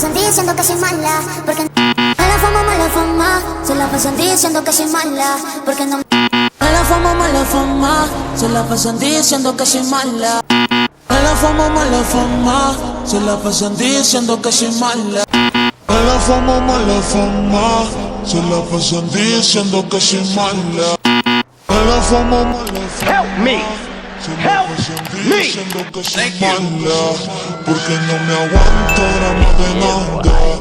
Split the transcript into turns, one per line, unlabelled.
pasan diciendo que soy mala, porque mala fama, se la pasan diciendo que soy mala, porque no. Mala fama, se la pasan diciendo que soy mala. Mala fama, se la pasan diciendo que soy mala.
Mala fama, se la pasan diciendo que soy mala. Mala fama,
Help me.
se la pasan diciendo que soy mala. Porque no me aguanto, ahora más de nada.